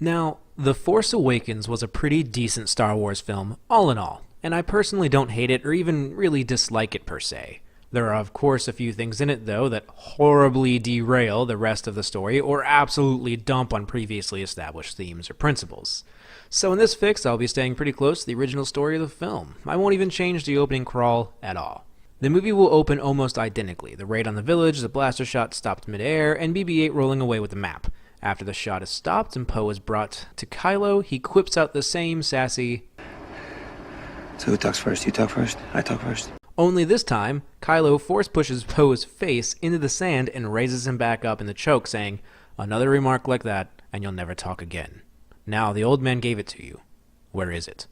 Now, The Force Awakens was a pretty decent Star Wars film, all in all, and I personally don't hate it or even really dislike it per se. There are, of course, a few things in it, though, that horribly derail the rest of the story or absolutely dump on previously established themes or principles. So in this fix, I'll be staying pretty close to the original story of the film. I won't even change the opening crawl at all. The movie will open almost identically. The raid on the village, the blaster shot stopped midair, and BB-8 rolling away with the map. After the shot is stopped and Poe is brought to Kylo, he quips out the same sassy, "So who talks first? You talk first? I talk first?" Only this time, Kylo force pushes Poe's face into the sand and raises him back up in the choke, saying, "Another remark like that, and you'll never talk again. Now, the old man gave it to you. Where is it?"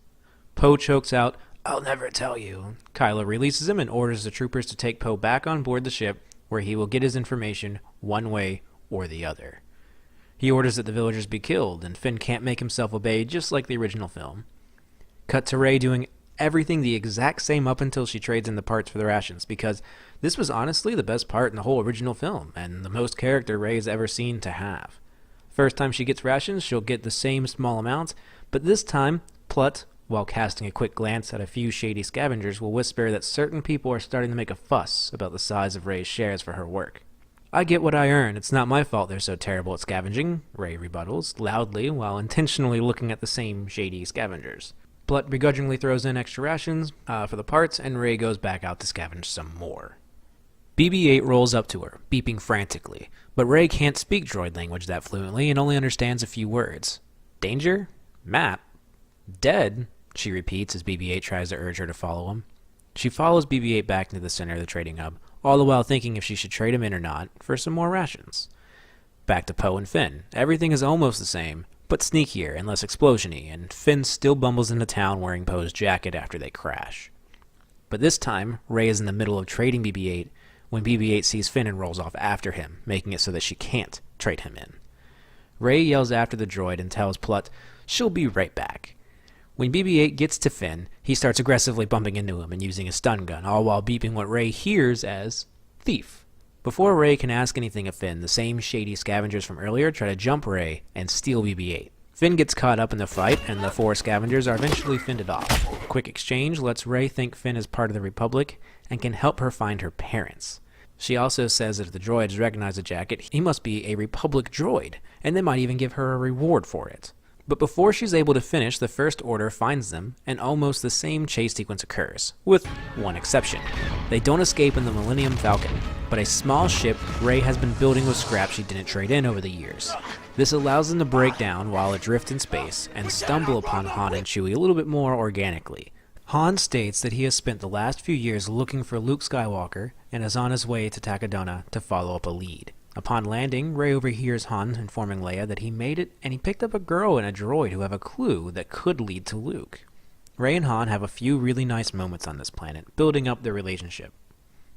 Poe chokes out, "I'll never tell you." Kylo releases him and orders the troopers to take Poe back on board the ship, where he will get his information one way or the other. He orders that the villagers be killed, and Finn can't make himself obey, just like the original film. Cut to Rey doing everything the exact same up until she trades in the parts for the rations, because this was honestly the best part in the whole original film, and the most character Rey's ever seen to have. First time she gets rations, she'll get the same small amount, but this time, Plutt, while casting a quick glance at a few shady scavengers, will whisper that certain people are starting to make a fuss about the size of Rey's shares for her work. "I get what I earn. It's not my fault they're so terrible at scavenging," Rey rebuttals, loudly, while intentionally looking at the same shady scavengers. Plutt begrudgingly throws in extra rations for the parts, and Rey goes back out to scavenge some more. BB-8 rolls up to her, beeping frantically, but Rey can't speak droid language that fluently and only understands a few words. "Danger? Map? Dead?" she repeats as BB-8 tries to urge her to follow him. She follows BB-8 back into the center of the trading hub, all the while thinking if she should trade him in or not for some more rations. Back to Poe and Finn. Everything is almost the same, but sneakier and less explosion-y, and Finn still bumbles into town wearing Poe's jacket after they crash. But this time, Rey is in the middle of trading BB-8 when BB-8 sees Finn and rolls off after him, making it so that she can't trade him in. Rey yells after the droid and tells Plutt she'll be right back. When BB-8 gets to Finn, he starts aggressively bumping into him and using a stun gun, all while beeping what Rey hears as thief. Before Rey can ask anything of Finn, the same shady scavengers from earlier try to jump Rey and steal BB-8. Finn gets caught up in the fight, and the four scavengers are eventually fended off. A quick exchange lets Rey think Finn is part of the Republic and can help her find her parents. She also says that if the droids recognize the jacket, he must be a Republic droid, and they might even give her a reward for it. But before she's able to finish, the First Order finds them, and almost the same chase sequence occurs, with one exception. They don't escape in the Millennium Falcon, but a small ship Rey has been building with scrap she didn't trade in over the years. This allows them to break down while adrift in space, and stumble upon Han and Chewie a little bit more organically. Han states that he has spent the last few years looking for Luke Skywalker, and is on his way to Takodana to follow up a lead. Upon landing, Rey overhears Han informing Leia that he made it and he picked up a girl and a droid who have a clue that could lead to Luke. Rey and Han have a few really nice moments on this planet, building up their relationship.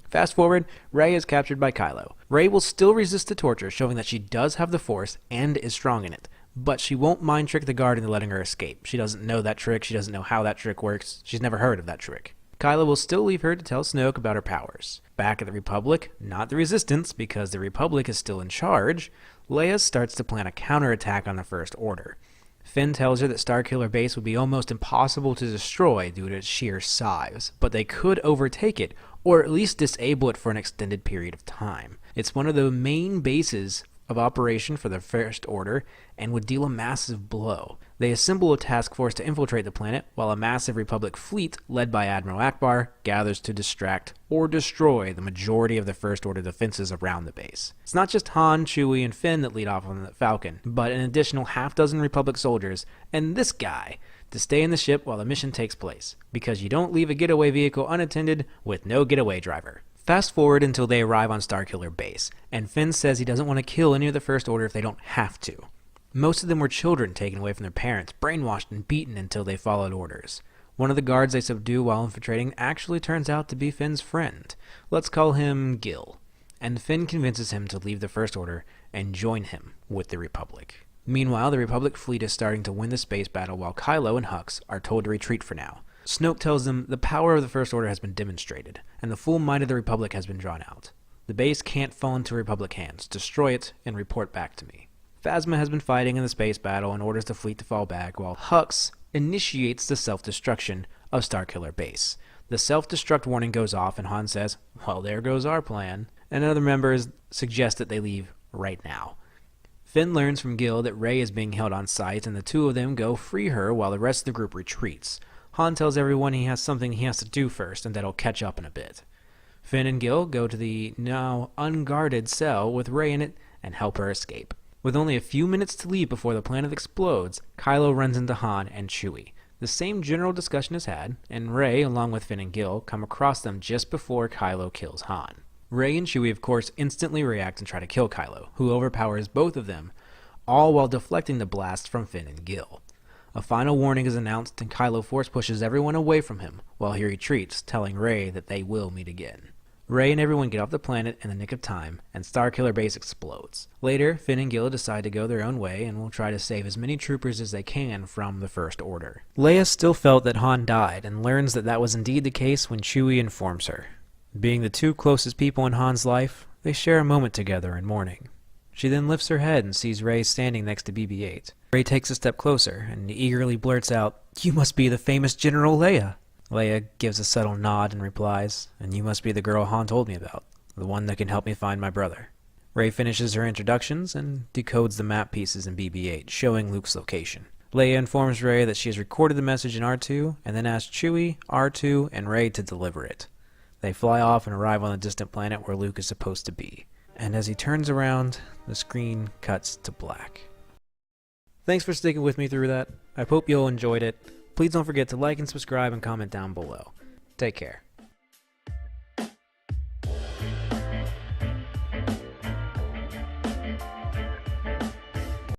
Fast forward, Rey is captured by Kylo. Rey will still resist the torture, showing that she does have the Force and is strong in it, but she won't mind trick the guard into letting her escape. She doesn't know that trick, she doesn't know how that trick works, she's never heard of that trick. Kylo will still leave her to tell Snoke about her powers. Back at the Republic, not the Resistance, because the Republic is still in charge, Leia starts to plan a counterattack on the First Order. Finn tells her that Starkiller Base would be almost impossible to destroy due to its sheer size, but they could overtake it, or at least disable it for an extended period of time. It's one of the main bases of operation for the First Order, and would deal a massive blow. They assemble a task force to infiltrate the planet, while a massive Republic fleet, led by Admiral Akbar, gathers to distract or destroy the majority of the First Order defenses around the base. It's not just Han, Chewie, and Finn that lead off on the Falcon, but an additional half-dozen Republic soldiers, and this guy, to stay in the ship while the mission takes place, because you don't leave a getaway vehicle unattended with no getaway driver. Fast forward until they arrive on Starkiller Base, and Finn says he doesn't want to kill any of the First Order if they don't have to. Most of them were children taken away from their parents, brainwashed and beaten until they followed orders. One of the guards they subdue while infiltrating actually turns out to be Finn's friend. Let's call him Gil. And Finn convinces him to leave the First Order and join him with the Republic. Meanwhile, the Republic fleet is starting to win the space battle while Kylo and Hux are told to retreat for now. Snoke tells them the power of the First Order has been demonstrated, and the full might of the Republic has been drawn out. The base can't fall into Republic hands. Destroy it and report back to me. Phasma has been fighting in the space battle and orders the fleet to fall back, while Hux initiates the self-destruction of Starkiller Base. The self-destruct warning goes off and Han says, well, there goes our plan, and other members suggest that they leave right now. Finn learns from Gil that Rey is being held on site, and the two of them go free her while the rest of the group retreats. Han tells everyone he has something he has to do first and that he'll catch up in a bit. Finn and Gil go to the now unguarded cell with Rey in it and help her escape. With only a few minutes to leave before the planet explodes, Kylo runs into Han and Chewie. The same general discussion is had, and Rey, along with Finn and Gil, come across them just before Kylo kills Han. Rey and Chewie, of course, instantly react and try to kill Kylo, who overpowers both of them, all while deflecting the blast from Finn and Gil. A final warning is announced, and Kylo force pushes everyone away from him, while he retreats, telling Rey that they will meet again. Rey and everyone get off the planet in the nick of time, and Starkiller Base explodes. Later, Finn and Gil decide to go their own way and will try to save as many troopers as they can from the First Order. Leia still felt that Han died, and learns that that was indeed the case when Chewie informs her. Being the two closest people in Han's life, they share a moment together in mourning. She then lifts her head and sees Rey standing next to BB-8. Rey takes a step closer and eagerly blurts out, "You must be the famous General Leia." Leia gives a subtle nod and replies, "And you must be the girl Han told me about, the one that can help me find my brother." Rey finishes her introductions and decodes the map pieces in BB-8, showing Luke's location. Leia informs Rey that she has recorded the message in R2, and then asks Chewie, R2, and Rey to deliver it. They fly off and arrive on the distant planet where Luke is supposed to be. And as he turns around, the screen cuts to black. Thanks for sticking with me through that. I hope you all enjoyed it. Please don't forget to like and subscribe and comment down below. Take care.